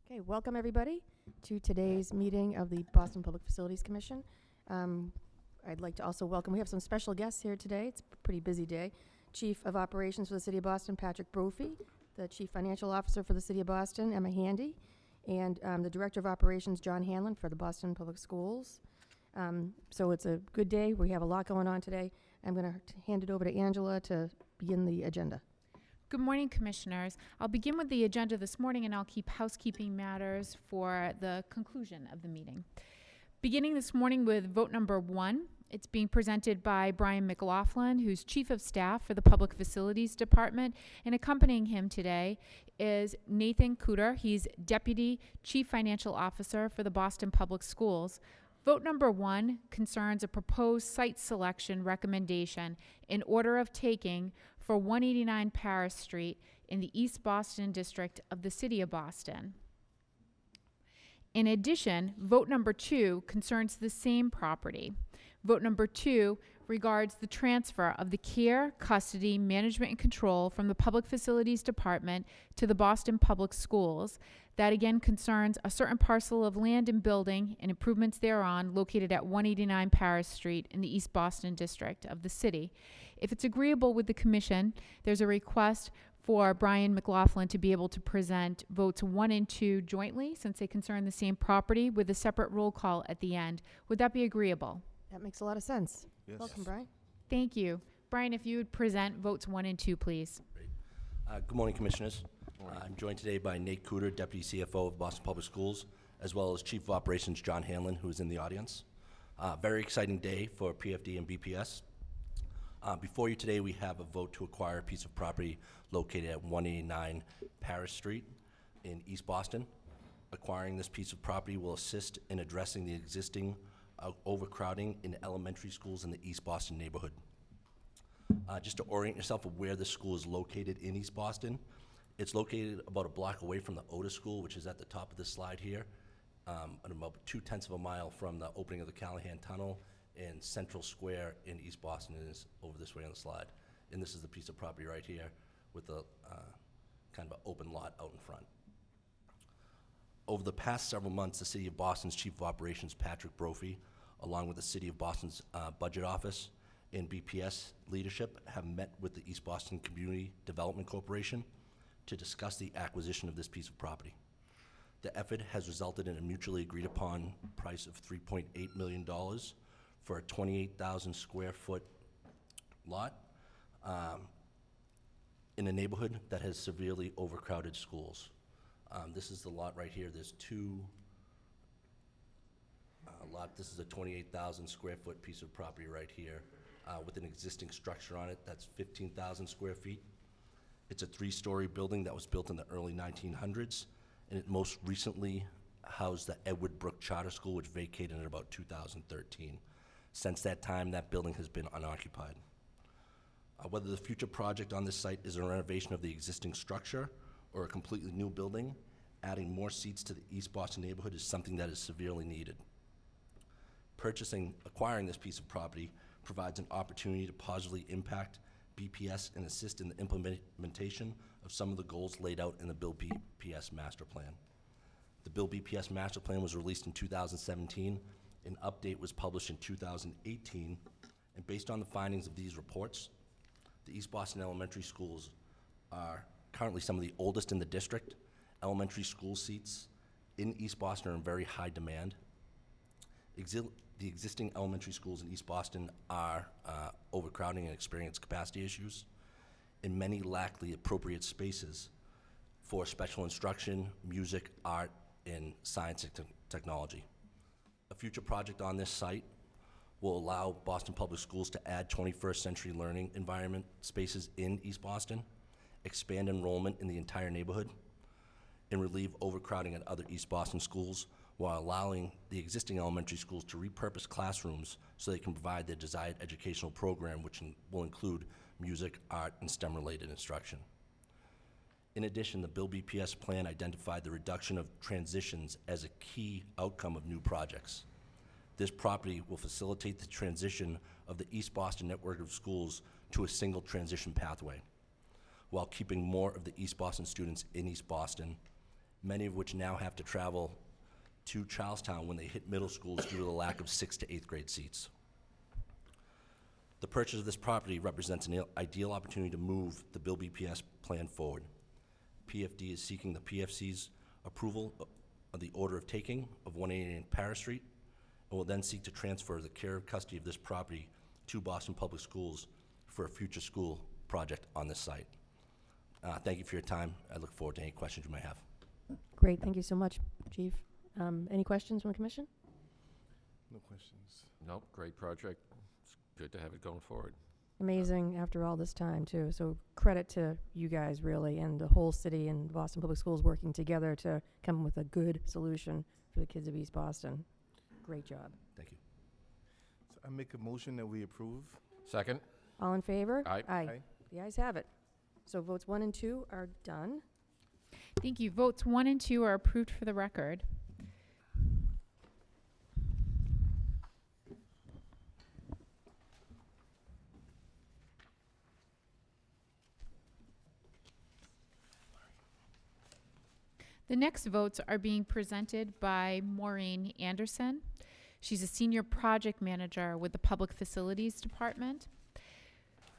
Okay, welcome everybody to today's meeting of the Boston Public Facilities Commission. I'd like to also welcome, we have some special guests here today. It's a pretty busy day. Chief of Operations for the City of Boston, Patrick Brophy, the Chief Financial Officer for the City of Boston, Emma Handy, and the Director of Operations, John Hanlon, for the Boston Public Schools. So it's a good day. We have a lot going on today. I'm going to hand it over to Angela to begin the agenda. Good morning, Commissioners. I'll begin with the agenda this morning, and I'll keep housekeeping matters for the conclusion of the meeting. Beginning this morning with vote number 1, it's being presented by Brian McLaughlin, who's Chief of Staff for the Public Facilities Department, and accompanying him today is Nathan Cooter. He's Deputy Chief Financial Officer for the Boston Public Schools. Vote number 1 concerns a proposed site selection recommendation in order of taking for 189 Paris Street in the East Boston district of the City of Boston. In addition, vote number 2 concerns the same property. Vote number 2 regards the transfer of the care, custody, management, and control from the Public Facilities Department to the Boston Public Schools. That again concerns a certain parcel of land and building and improvements thereon located at 189 Paris Street in the East Boston district of the city. If it's agreeable with the Commission, there's a request for Brian McLaughlin to be able to present votes 1 and 2 jointly, since they concern the same property, with a separate roll call at the end. Would that be agreeable? That makes a lot of sense. Yes. Welcome, Brian. Thank you. Brian, if you would present votes 1 and 2, please. Good morning, Commissioners. I'm joined today by Nate Cooter, Deputy CFO of Boston Public Schools, as well as Chief of Operations John Hanlon, who is in the audience. Very exciting day for PFD and BPS. Before you today, we have a vote to acquire a piece of property located at 189 Paris Street in East Boston. Acquiring this piece of property will assist in addressing the existing overcrowding in elementary schools in the East Boston neighborhood. Just to orient yourself of where the school is located in East Boston, it's located about a block away from the Otis School, which is at the top of the slide here, and about 0.2 of a mile from the opening of the Callahan Tunnel, and Central Square in East Boston is over this way on the slide. And this is the piece of property right here with a kind of an open lot out in front. Over the past several months, the City of Boston's Chief of Operations, Patrick Brophy, along with the City of Boston's Budget Office and BPS leadership, have met with the East Boston Community Development Corporation to discuss the acquisition of this piece of property. The effort has resulted in a mutually agreed upon price of $3.8 million for a 28,000 square foot lot in a neighborhood that has severely overcrowded schools. This is the lot right here. There's two this is a 28,000 square foot piece of property right here with an existing structure on it that's 15,000 square feet. It's a 3-story building that was built in the early 1900s, and it most recently housed the Edward Brook Charter School, which vacated in about 2013. Since that time, that building has been unoccupied. Whether the future project on this site is a renovation of the existing structure or a completely new building, adding more seats to the East Boston neighborhood is something that is severely needed. Acquiring this piece of property provides an opportunity to positively impact BPS and assist in the implementation of some of the goals laid out in the Bill BPS Master Plan. The Bill BPS Master Plan was released in 2017. An update was published in 2018, and based on the findings of these reports, the East Boston elementary schools are currently some of the oldest in the district. Elementary school seats in East Boston are in very high demand. The existing elementary schools in East Boston are overcrowding and experience capacity issues, and many lack the appropriate spaces for special instruction, music, art, and science and technology. A future project on this site will allow Boston Public Schools to add 21st century learning environment spaces in East Boston, expand enrollment in the entire neighborhood, and relieve overcrowding at other East Boston schools, while allowing the existing elementary schools to repurpose classrooms so they can provide their desired educational program, which will include music, art, and STEM-related instruction. In addition, the Bill BPS plan identified the reduction of transitions as a key outcome of new projects. This property will facilitate the transition of the East Boston network of schools to a single transition pathway, while keeping more of the East Boston students in East Boston many of which now have to travel to Charlestown when they hit middle schools due to the lack of 6th to 8th grade seats. The purchase of this property represents an ideal opportunity to move the Bill BPS plan forward. PFD is seeking the PFC's approval of the order of taking of 189 Paris Street, and will then seek to transfer the care and custody of this property to Boston Public Schools for a future school project on this site. Thank you for your time. I look forward to any questions you might have. Great, thank you so much, Chief. Any questions from the commission? No questions. Nope, great project. It's good to have it going forward. Amazing after all this time, too. So credit to you guys, really, and the whole city and Boston Public Schools working together to come up with a good solution for the kids of East Boston. Great job. Thank you. So I make a motion that we approve. Second? All in favor? Aye. Aye. The ayes have it. So votes 1 and 2 are done. Thank you. Votes 1 and 2 are approved for the record. The next votes are being presented by Maureen Anderson. She's a senior project manager with the Public Facilities Department.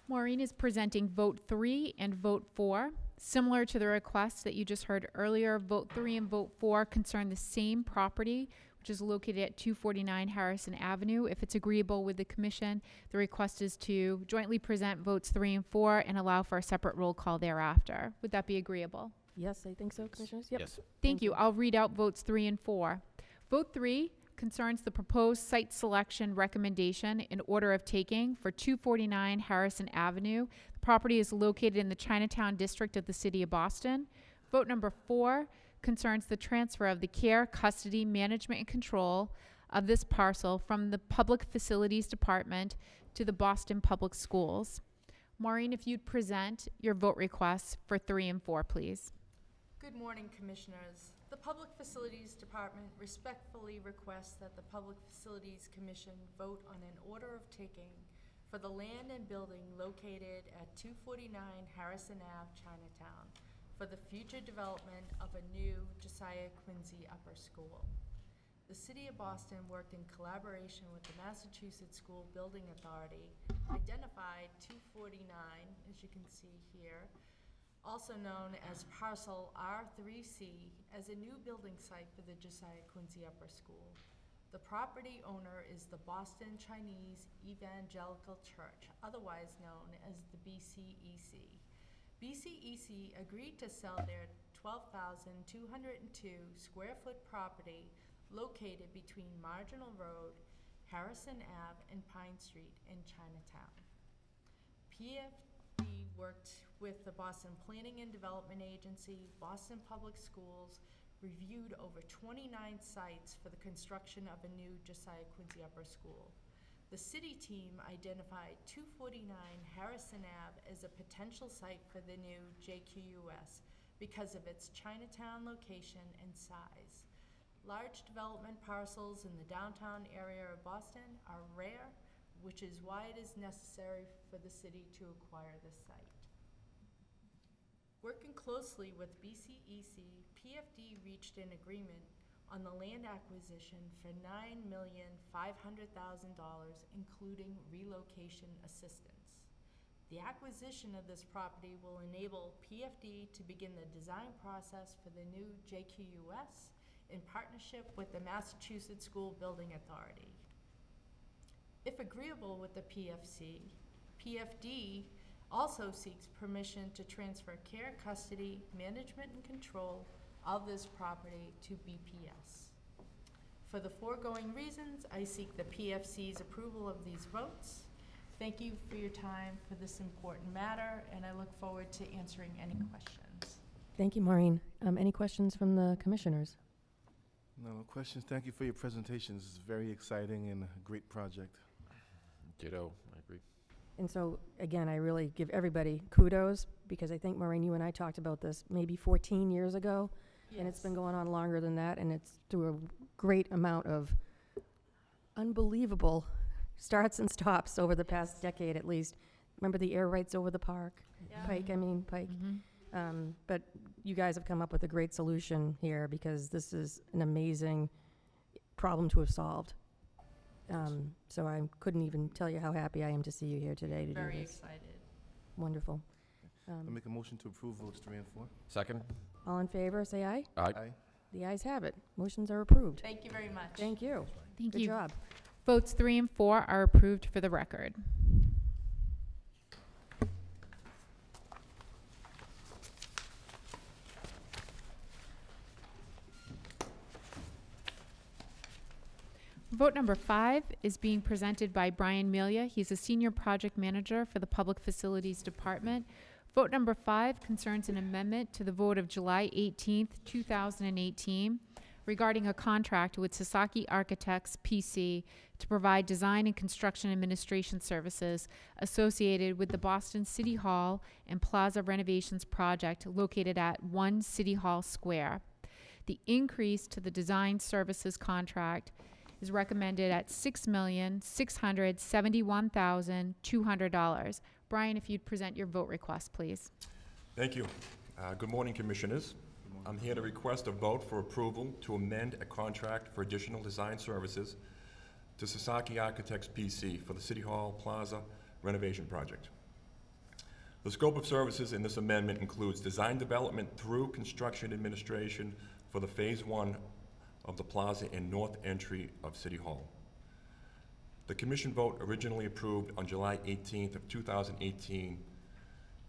Maureen is presenting vote 3 and vote 4. Similar to the requests that you just heard earlier, vote 3 and vote 4 concern the same property, which is located at 249 Harrison Avenue. If it's agreeable with the commission, the request is to jointly present votes 3 and 4 and allow for a separate roll call thereafter. Would that be agreeable? Yes, I think so, Commissioners? Yep. Yes. Thank you. I'll read out votes 3 and 4. Vote 3 concerns the proposed site selection recommendation in order of taking for 249 Harrison Avenue. The property is located in the Chinatown district of the city of Boston. Vote number 4 concerns the transfer of the care, custody, management, and control of this parcel from the Public Facilities Department to the Boston Public Schools. Maureen, if you'd present your vote requests for 3 and 4, please. Good morning, Commissioners. The Public Facilities Department respectfully requests that the Public Facilities Commission vote on an order of taking for the land and building located at 249 Harrison Ave, Chinatown, for the future development of a new Josiah Quincy Upper School. The City of Boston worked in collaboration with the Massachusetts School Building Authority, identified 249, as you can see here, also known as Parcel R3C, as a new building site for the Josiah Quincy Upper School. The property owner is the Boston Chinese Evangelical Church, otherwise known as the BCEC. BCEC agreed to sell their 12,202 square foot property located between Marginal Road, Harrison Ave, and Pine Street in Chinatown. PFD worked with the Boston Planning and Development Agency, Boston Public Schools, reviewed over 29 sites for the construction of a new Josiah Quincy Upper School. The city team identified 249 Harrison Ave as a potential site for the new JQUS because of its Chinatown location and size. Large development parcels in the downtown area of Boston are rare, which is why it is necessary for the city to acquire this site. Working closely with BCEC, PFD reached an agreement on the land acquisition for $9,500,000, including relocation assistance. The acquisition of this property will enable PFD to begin the design process for the new JQUS in partnership with the Massachusetts School Building Authority. If agreeable with the PFD also seeks permission to transfer care, custody, management, and control of this property to BPS. For the foregoing reasons, I seek the PFC's approval of these votes. Thank you for your time for this important matter, and I look forward to answering any questions. Thank you, Maureen. Any questions from the commissioners? No questions. Thank you for your presentation. This is very exciting and a great project. Ditto, I agree. And so, again, I really give everybody kudos, because I think, Maureen, you and I talked about this maybe 14 years ago, and it's been going on longer than that, and it's through a great amount of unbelievable starts and stops over the past decade at least. Remember the air rights over the park? Yeah. Pike. But you guys have come up with a great solution here because this is an amazing problem to have solved. So I couldn't even tell you how happy I am to see you here today to do Very this. excited. Wonderful. I make a motion to approve votes 3 and 4. Second? All in favor, say aye. Aye. Aye. The ayes have it. Motions are approved. Thank you very much. Thank you. Thank Good you. job. Votes 3 and 4 are approved for the record. Vote number 5 is being presented by Brian Melia. He's a senior project manager for the Public Facilities Department. Vote number 5 concerns an amendment to the vote of July 18th, 2018, regarding a contract with Sasaki Architects PC to provide design and construction administration services associated with the Boston City Hall and Plaza renovations project located at 1 City Hall Square. The increase to the design services contract is recommended at $6,671,200. Brian, if you'd present your vote request, please. Thank you. Good morning, Commissioners. I'm here to request a vote for approval to amend a contract for additional design services to Sasaki Architects PC for the City Hall Plaza renovation project. The scope of services in this amendment includes design development through construction administration for the Phase 1 of the plaza and north entry of City Hall. The Commission vote originally approved on July 18th of 2018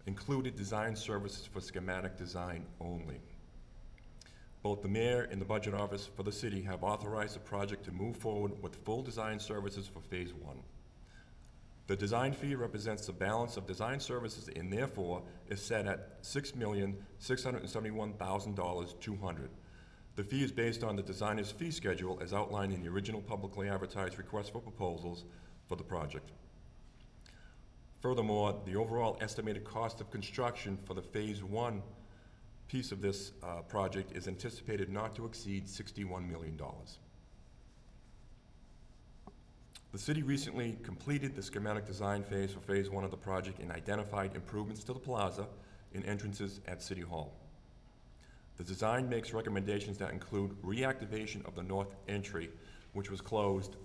included design services for schematic design only. Both the Mayor and the Budget Office for the City have authorized the project to move forward with full design services for Phase 1. The design fee represents the balance of design services and therefore is set at $6,671,200. The fee is based on the designer's fee schedule as outlined in the original publicly advertised request for proposals for the project. Furthermore, the overall estimated cost of construction for the Phase 1 piece of this project is anticipated not to exceed $61 million. The city recently completed the schematic design phase for Phase 1 of the project and identified improvements to the plaza and entrances at City Hall. The design makes recommendations that include reactivation of the north entry, which was closed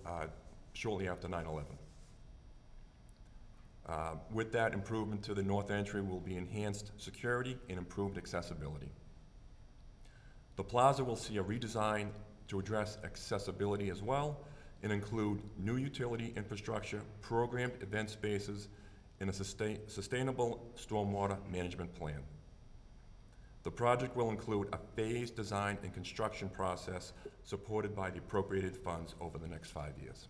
shortly after 9/11. With that, improvement to the north entry will be enhanced security and improved accessibility. The plaza will see a redesign to address accessibility as well and include new utility infrastructure, programmed event spaces, and a sustainable stormwater management plan. The project will include a phased design and construction process supported by the appropriated funds over the next 5 years.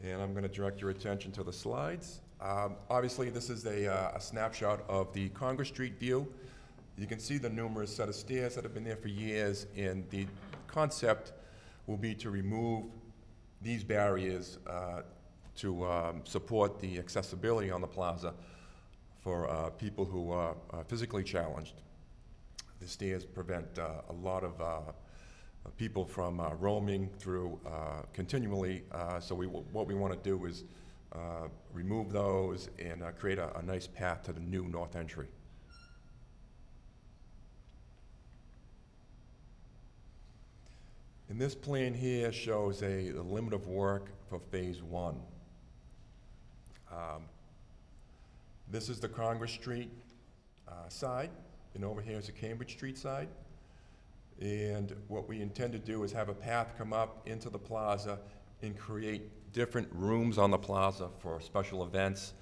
And I'm going to direct your attention to the slides. Obviously, this is a snapshot of the Congress Street view. You can see the numerous set of stairs that have been there for years, and the concept will be to remove these barriers to support the accessibility on the plaza for people who are physically challenged. The stairs prevent a lot of people from roaming through continually, so what we want to do is remove those and create a nice path to the new north entry. And this plan here shows the limit of work for Phase 1. This is the Congress Street side, and over here is the Cambridge Street side. And what we intend to do is have a path come up into the plaza and create different rooms on the plaza for special events,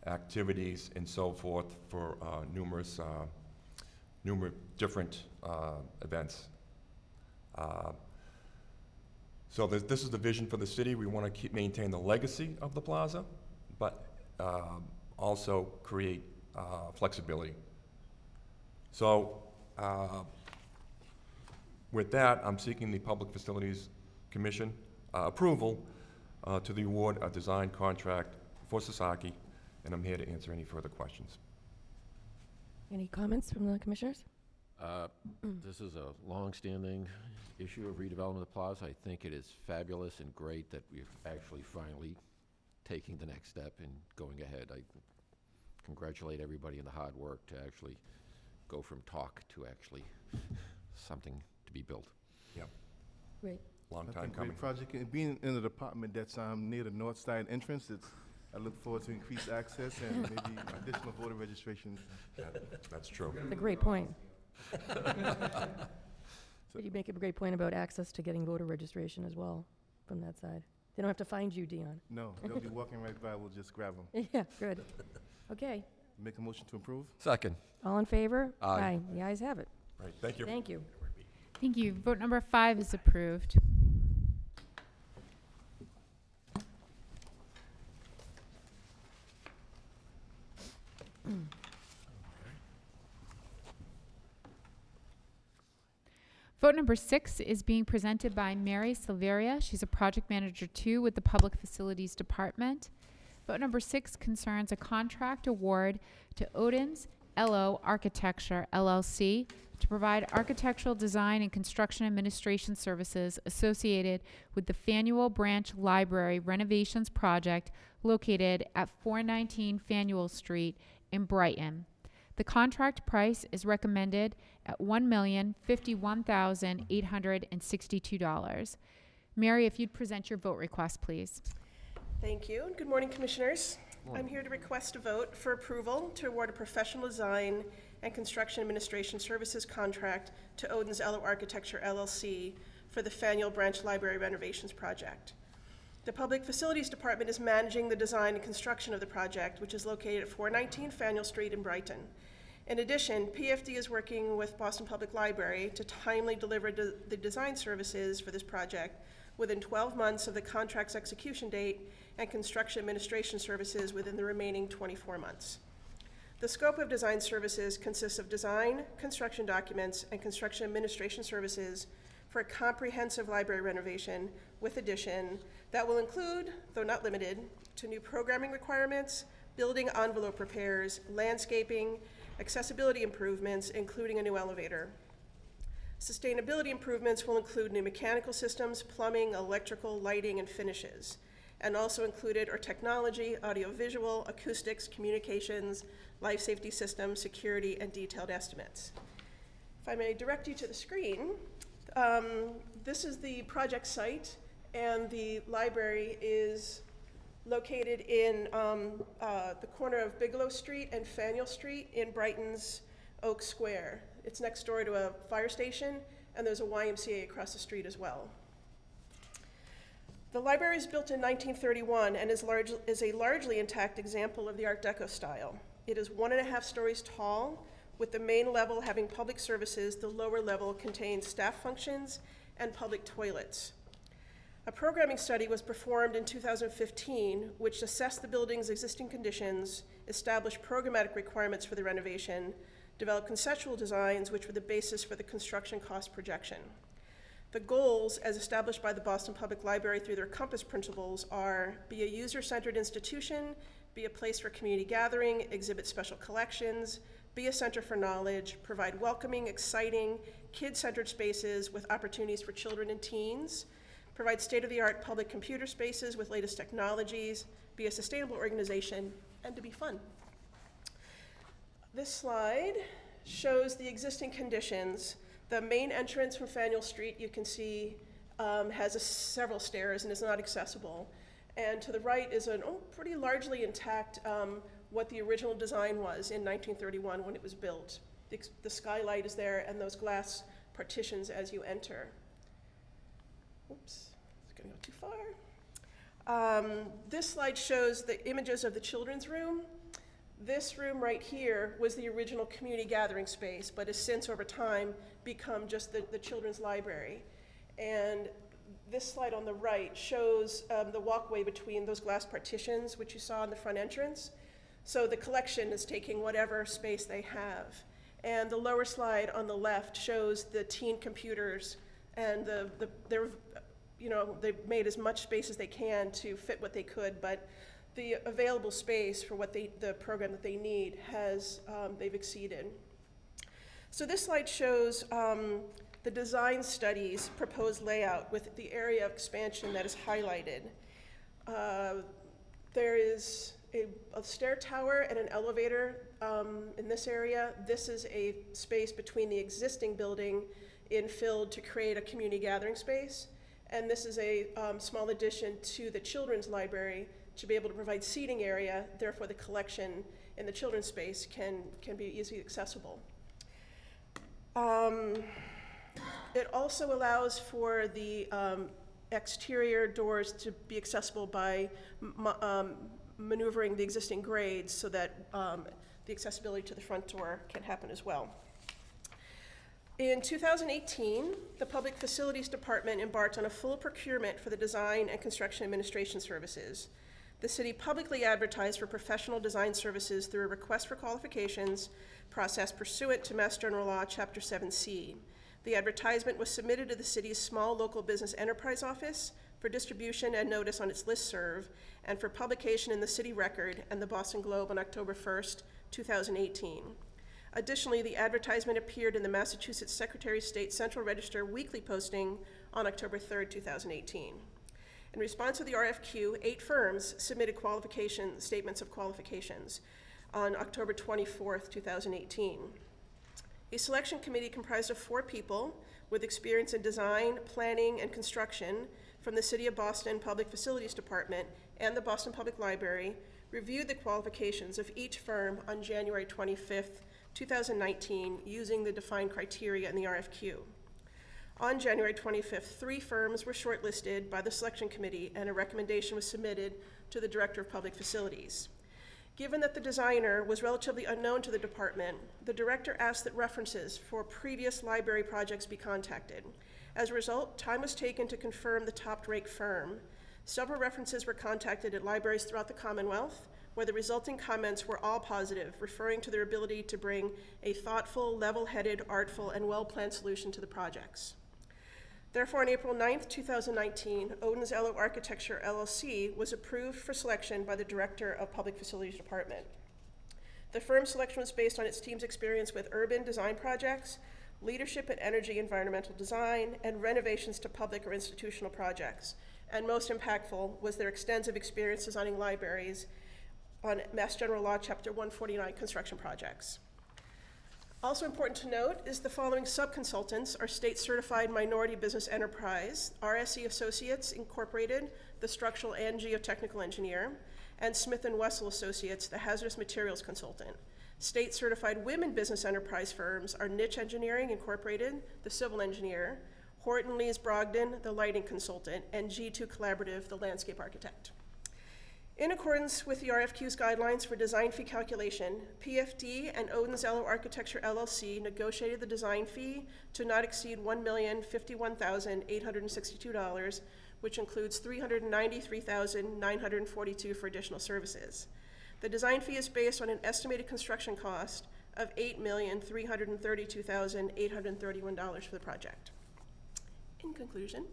activities, and so forth for numerous different events. So this is the vision for the city. We want to maintain the legacy of the plaza, but also create flexibility. So with that, I'm seeking the Public Facilities Commission approval to the award a design contract for Sasaki, and I'm here to answer any further questions. Any comments from the commissioners? This is a long-standing issue of redevelopment of the plaza. I think it is fabulous and great that we're actually finally taking the next step and going ahead. congratulate everybody in the hard work to actually go from talk to actually something to be built. Yep, Great. long That's a time great coming. project, and being in a department that's near the north side entrance, I look forward to increased access and maybe additional voter registration. That's true. That's a great point. You make a great point about access to getting voter registration as well from that side. They don't have to find you, Dion. No, they'll be walking right by, we'll just grab them. Yeah, good. Okay, Make a motion to approve? Second. all in favor? Aye. The ayes have it. Right, thank you. Thank you. Thank you. Vote number 5 is approved. Vote number 6 is being presented by Mary Silveria. She's a project manager 2 with the Public Facilities Department. Vote number 6 concerns a contract award to Odin's LO Architecture LLC to provide architectural design and construction administration services associated with the Faneuil Branch Library renovations project located at 419 Faneuil Street in Brighton. The contract price is recommended at $1,051,862. Mary, if you'd present your vote request, please. Thank you. Good morning, Commissioners. I'm here to request a vote for approval to award a professional design and construction administration services contract to Odin's LO Architecture LLC for the Faneuil Branch Library renovations project. The Public Facilities Department is managing the design and construction of the project, which is located at 419 Faneuil Street in Brighton. In addition, PFD is working with Boston Public Library to timely deliver the design services for this project within 12 months of the contract's execution date and construction administration services within the remaining 24 months. The scope of design services consists of design, construction documents, and construction administration services for a comprehensive library renovation with addition that will include, though not limited, to new programming requirements, building envelope repairs, landscaping, accessibility improvements, including a new elevator. Sustainability improvements will include new mechanical systems, plumbing, electrical, lighting, and finishes, and also included are technology, audiovisual, acoustics, communications, life safety systems, security, and detailed estimates. If I may direct you to the screen, this is the project site, and the library is located in the corner of Bigelow Street and Faneuil Street in Brighton's Oak Square. It's next door to a fire station, and there's a YMCA across the street as well. The library was built in 1931 and is a largely intact example of the Art Deco style. It is 1.5 stories tall, with the main level having public services. The lower level contains staff functions and public toilets. A programming study was performed in 2015, which assessed the building's existing conditions, established programmatic requirements for the renovation, developed conceptual designs, which were the basis for the construction cost projection. The goals, as established by the Boston Public Library through their COMPASS principles, are be a user-centered institution, be a place for community gathering, exhibit special collections, be a center for knowledge, provide welcoming, exciting, kid-centered spaces with opportunities for children and teens, provide state-of-the-art public computer spaces with latest technologies, be a sustainable organization, and to be fun. This slide shows the existing conditions. The main entrance from Faneuil Street, you can see, has several stairs and is not accessible. And to the right is a pretty largely intact what the original design was in 1931 when it was built. The skylight is there and those glass partitions as you enter. Oops, it's gonna go too far. This slide shows the images of the children's room. This room right here was the original community gathering space, but has since over time become just the children's library. And this slide on the right shows the walkway between those glass partitions, which you saw in the front entrance. So the collection is taking whatever space they have. And the lower slide on the left shows the teen computers, and they've made as much space as they can to fit what they could, but the available space for what the program that they need has, they've exceeded. So this slide shows the design study's proposed layout with the area of expansion that is highlighted. There is a stair tower and an elevator in this area. This is a space between the existing building infilled to create a community gathering space. And this is a small addition to the children's library to be able to provide seating area. Therefore, the collection in the children's space can be easily accessible. It also allows for the exterior doors to be accessible by maneuvering the existing grades so that the accessibility to the front door can happen as well. In 2018, the Public Facilities Department embarked on a full procurement for the design and construction administration services. The city publicly advertised for professional design services through a request for qualifications process pursuant to Mass General Law, Chapter 7C. The advertisement was submitted to the city's small local business enterprise office for distribution and notice on its listserv and for publication in the City Record and the Boston Globe on October 1st, 2018. Additionally, the advertisement appeared in the Massachusetts Secretary of State Central Register weekly posting on October 3rd, 2018. In response to the RFQ, 8 firms submitted statements of qualifications on October 24th, 2018. A selection committee comprised of 4 people with experience in design, planning, and construction from the City of Boston Public Facilities Department and the Boston Public Library reviewed the qualifications of each firm on January 25th, 2019, using the defined criteria in the RFQ. On January 25th, 3 firms were shortlisted by the selection committee and a recommendation was submitted to the Director of Public Facilities. Given that the designer was relatively unknown to the department, the director asked that references for previous library projects be contacted. As a result, time was taken to confirm the top-ranked firm. Several references were contacted at libraries throughout the Commonwealth, where the resulting comments were all positive, referring to their ability to bring a thoughtful, level-headed, artful, and well-planned solution to the projects. Therefore, on April 9th, 2019, Odens Ello Architecture, LLC was approved for selection by the Director of Public Facilities Department. The firm selection was based on its team's experience with urban design projects, leadership in energy environmental design, and renovations to public or institutional projects. And most impactful was their extensive experience designing libraries on Mass General Law, Chapter 149 construction projects. Also important to note is the following subconsultants are state-certified minority business enterprise, RSE Associates Incorporated, the structural and geotechnical engineer, and Smith & Wessel Associates, the hazardous materials consultant. State-certified women business enterprise firms are Niche Engineering Incorporated, the civil engineer, Horton Lees Brogdon, the lighting consultant, and G2 Collaborative, the landscape architect. In accordance with the RFQ's guidelines for design fee calculation, PFD and Odens Ello Architecture LLC negotiated the design fee to not exceed $1,051,862, which includes $393,942 for additional services. The design fee is based on an estimated construction cost of $8,332,831 for the project. In conclusion,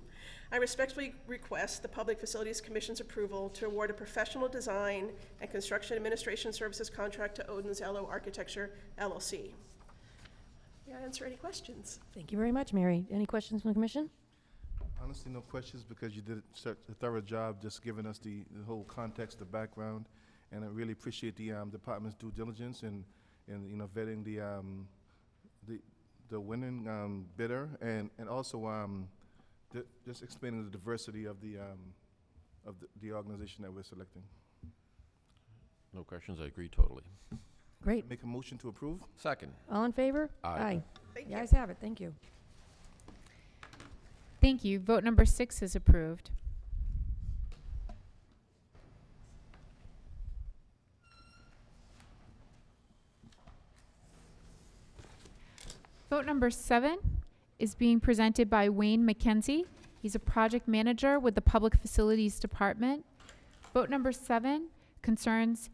I respectfully request the Public Facilities Commission's approval to award a professional design and construction administration services contract to Odens Ello Architecture, LLC. May I answer any questions? Thank you very much, Mary. Any questions from the commission? Honestly, no questions because you did such a thorough job just giving us the whole context, the background, and I really appreciate the department's due diligence and vetting the winning bidder and also just explaining the diversity of the organization that we're selecting. No questions, I agree totally. Great. Make a motion to approve? Second. All in favor? Aye. Thank The you. ayes have it. Thank you. Thank you. Vote number 6 is approved. Vote number 7 is being presented by Wayne McKenzie. He's a project manager with the Public Facilities Department. Vote number 7 concerns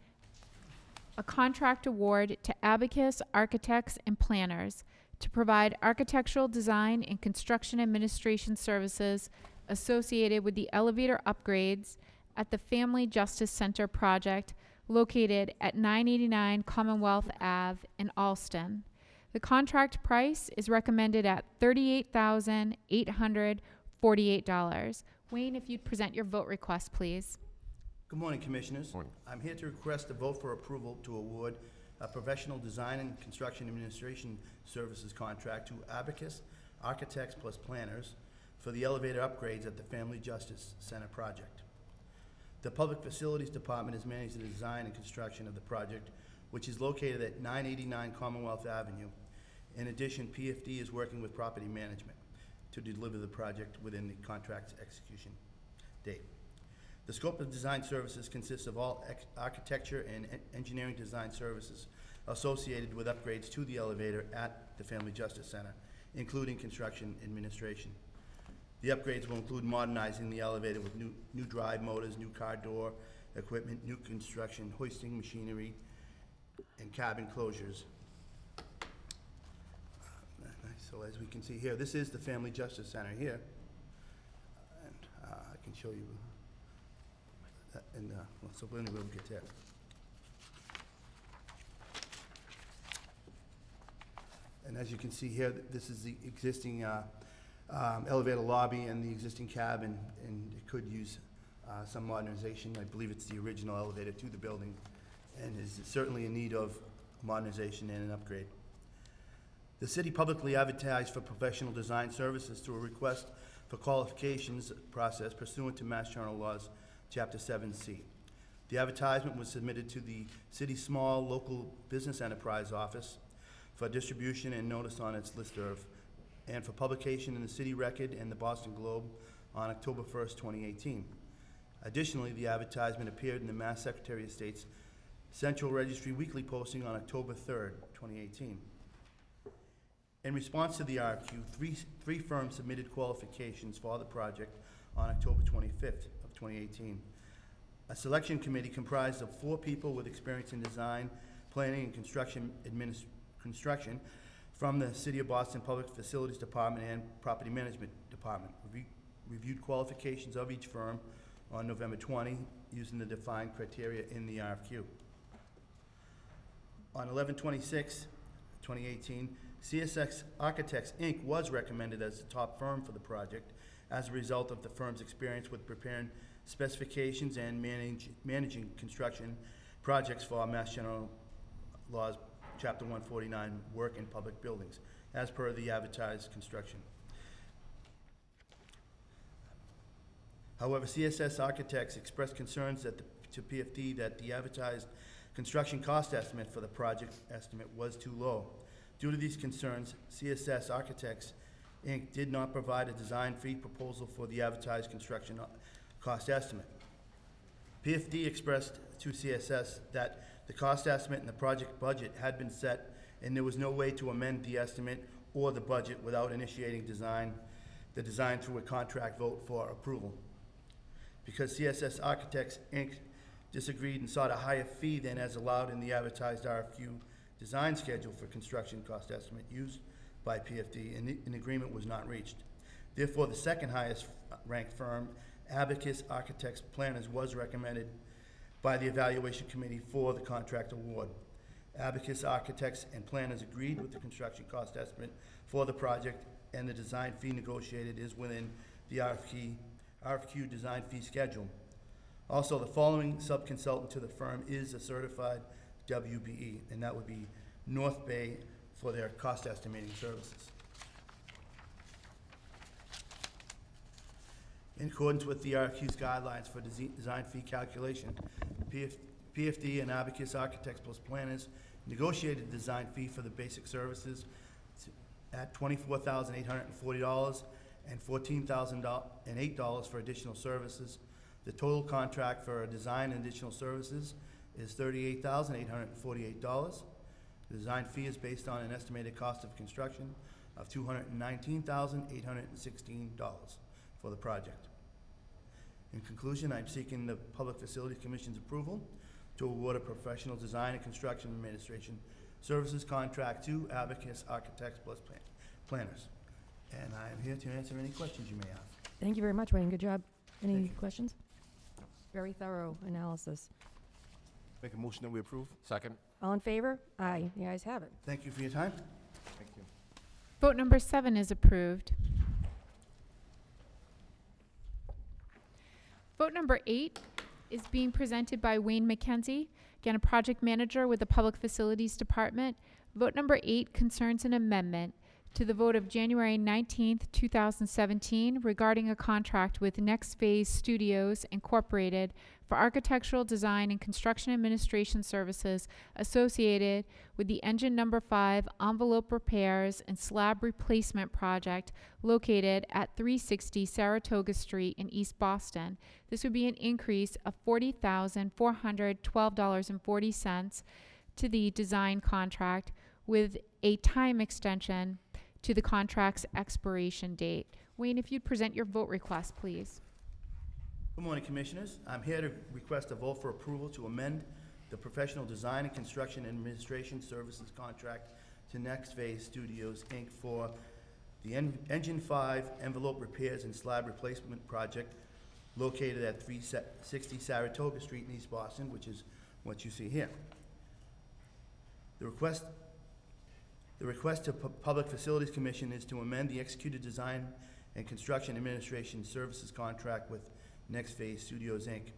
a contract award to Abacus Architects and Planners to provide architectural design and construction administration services associated with the elevator upgrades at the Family Justice Center project located at 989 Commonwealth Ave in Alston. The contract price is recommended at $38,848. Wayne, if you'd present your vote request, please. Good morning, Commissioners. Morning. I'm here to request a vote for approval to award a professional design and construction administration services contract to Abacus Architects Plus Planners for the elevator upgrades at the Family Justice Center project. The Public Facilities Department has managed the design and construction of the project, which is located at 989 Commonwealth Avenue. In addition, PFD is working with property management to deliver the project within the contract's execution date. The scope of design services consists of all architecture and engineering design services associated with upgrades to the elevator at the Family Justice Center, including construction administration. The upgrades will include modernizing the elevator with new drive motors, new car door equipment, new construction, hoisting machinery, and cabin closures. So as we can see here, this is the Family Justice Center here. And I can show you that in so anyway, we'll get there. And as you can see here, this is the existing elevator lobby and the existing cabin, and it could use some modernization. I believe it's the original elevator to the building, and is certainly in need of modernization and an upgrade. The city publicly advertised for professional design services through a request for qualifications process pursuant to Mass General Laws, Chapter 7C. The advertisement was submitted to the city's small local business enterprise office for distribution and notice on its listserv, and for publication in the City Record and the Boston Globe on October 1st, 2018. Additionally, the advertisement appeared in the Mass Secretary of State's Central Registry Weekly posting on October 3rd, 2018. In response to the RFQ, three firms submitted qualifications for the project on October 25th of 2018. A selection committee comprised of 4 people with experience in design, planning, and construction from the City of Boston Public Facilities Department and Property Management Department. Reviewed qualifications of each firm on November 20 using the defined criteria in the RFQ. On 11/26/2018, CSX Architects, Inc. was recommended as the top firm for the project as a result of the firm's experience with preparing specifications and managing construction projects for Mass General Laws, Chapter 149, work in public buildings, as per the advertised construction. However, CSS Architects expressed concerns to PFD that the advertised construction cost estimate for the project estimate was too low. Due to these concerns, CSS Architects, Inc. did not provide a design fee proposal for the advertised construction cost estimate. PFD expressed to CSS that the cost estimate and the project budget had been set, and there was no way to amend the estimate or the budget without initiating the design through a contract vote for approval. Because CSS Architects, Inc. disagreed and sought a higher fee than as allowed in the advertised RFQ design schedule for construction cost estimate used by PFD, and an agreement was not reached. Therefore, the second highest ranked firm, Abacus Architects Planners, was recommended by the evaluation committee for the contract award. Abacus Architects and Planners agreed with the construction cost estimate for the project, and the design fee negotiated is within the RFQ design fee schedule. Also, the following subconsultant to the firm is a certified WBE, and that would be North Bay for their cost estimating services. In accordance with the RFQ's guidelines for design fee calculation, PFD and Abacus Architects Plus Planners negotiated the design fee for the basic services at $24,840 and $14,008 for additional services. The total contract for design and additional services is $38,848. The design fee is based on an estimated cost of construction of $219,816 for the project. In conclusion, I'm seeking the Public Facilities Commission's approval to award a professional design and construction administration services contract to Abacus Architects Plus Planners. And I am here to answer any questions you may have. Thank you very much, Wayne. Good job. Any Thank you. questions? Very thorough analysis. Make a motion that we approve. Second? All in favor? Aye. The ayes have it. Thank you for your time. Thank you. Vote number 7 is approved. Vote number 8 is being presented by Wayne McKenzie, again, a project manager with the Public Facilities Department. Vote number 8 concerns an amendment to the vote of January 19th, 2017 regarding a contract with Next Phase Studios Incorporated for architectural design and construction administration services associated with the engine number 5 envelope repairs and slab replacement project located at 360 Saratoga Street in East Boston. This would be an increase of $40,412.40 to the design contract with a time extension to the contract's expiration date. Wayne, if you'd present your vote request, please. Good morning, Commissioners. I'm here to request a vote for approval to amend the professional design and construction administration services contract to Next Phase Studios, Inc. for the Engine 5 envelope repairs and slab replacement project located at 360 Saratoga Street in East Boston, which is what you see here. The request to Public Facilities Commission is to amend the executed design and construction administration services contract with Next Phase Studios, Inc.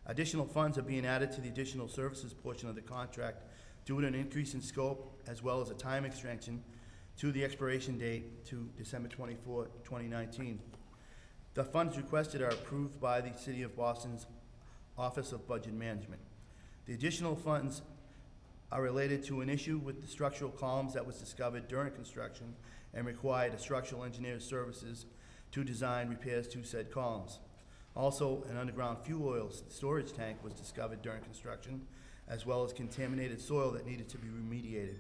Additional funds are being added to the additional services portion of the contract due to an increase in scope as well as a time extension to the expiration date to December 24, 2019. The funds requested are approved by the City of Boston's Office of Budget Management. The additional funds are related to an issue with the structural columns that was discovered during construction and required a structural engineer's services to design repairs to said columns. Also, an underground fuel oil storage tank was discovered during construction, as well as contaminated soil that needed to be remediated.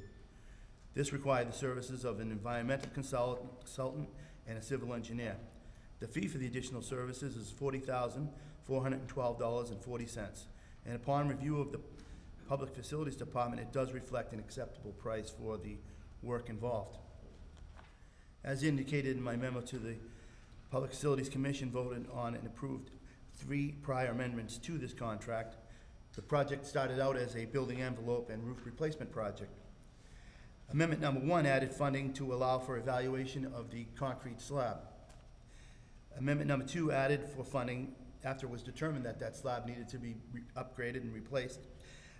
This required the services of an environmental consultant and a civil engineer. The fee for the additional services is $40,412.40, and upon review of the Public Facilities Department, it does reflect an acceptable price for the work involved. As indicated in my memo to the Public Facilities Commission, voted on and approved 3 prior amendments to this contract. The project started out as a building envelope and roof replacement project. Amendment number 1 added funding to allow for evaluation of the concrete slab. Amendment number 2 added for funding after it was determined that that slab needed to be upgraded and replaced.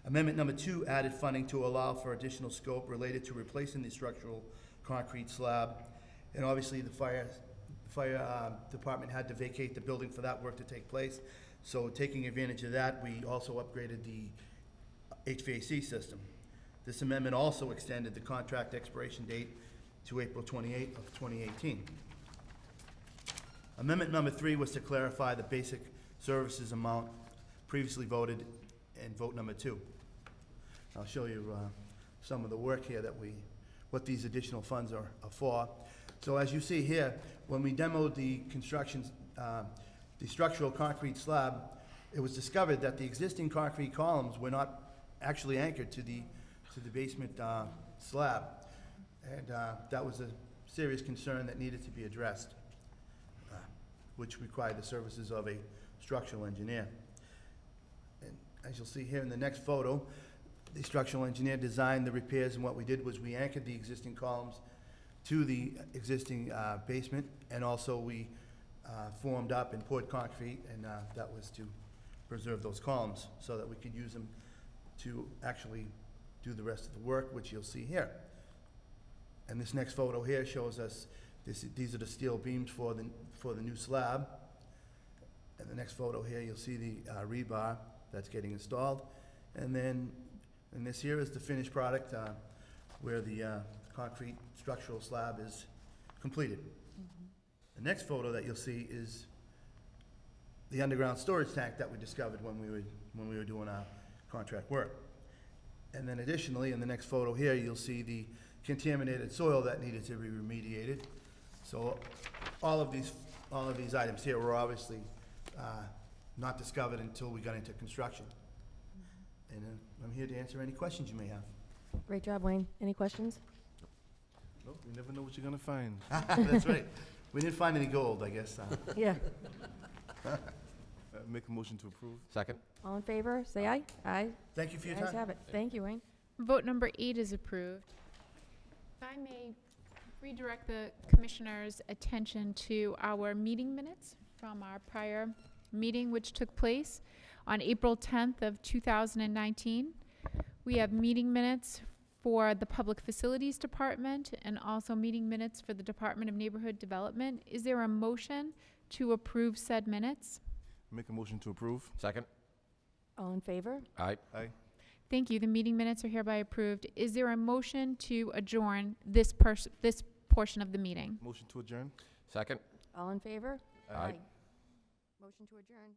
Amendment number 2 added funding to allow for additional scope related to replacing the structural concrete slab. And obviously the fire department had to vacate the building for that work to take place. So taking advantage of that, we also upgraded the HVAC system. This amendment also extended the contract expiration date to April 28 of 2018. Amendment number 3 was to clarify the basic services amount previously voted in vote number 2. I'll show you some of the work here what these additional funds are for. So as you see here, when we demoed the the structural concrete slab, it was discovered that the existing concrete columns were not actually anchored to the basement slab. And that was a serious concern that needed to be addressed, which required the services of a structural engineer. And as you'll see here in the next photo, the structural engineer designed the repairs, and what we did was we anchored the existing columns to the existing basement, and also we formed up and poured concrete, and that was to preserve those columns so that we could use them to actually do the rest of the work, which you'll see here. And this next photo here shows us these are the steel beams for the new slab. And the next photo here, you'll see the rebar that's getting installed. And then, and this here is the finished product where the concrete structural slab is completed. The next photo that you'll see is the underground storage tank that we discovered when we were doing our contract work. And then additionally, in the next photo here, you'll see the contaminated soil that needed to be remediated. So all of these items here were obviously not discovered until we got into construction. And I'm here to answer any questions you may have. Great job, Wayne. Any questions? Nope, you never know what you're gonna find. That's right. We didn't find any gold, I guess. Yeah. Make a motion to approve. Second? All in favor, say aye. Aye. Thank you for your Ayes time. have it. Thank you, Wayne. Vote number 8 is approved. If I may redirect the commissioner's attention to our meeting minutes from our prior meeting which took place on April 10th of 2019. We have meeting minutes for the Public Facilities Department and also meeting minutes for the Department of Neighborhood Development. Is there a motion to approve said minutes? Make a motion to approve. Second? All in favor? Aye. Aye. Thank you. The meeting minutes are hereby approved. Is there a motion to adjourn this portion of the meeting? Motion to adjourn. Second? All in favor? Aye. Motion to adjourn.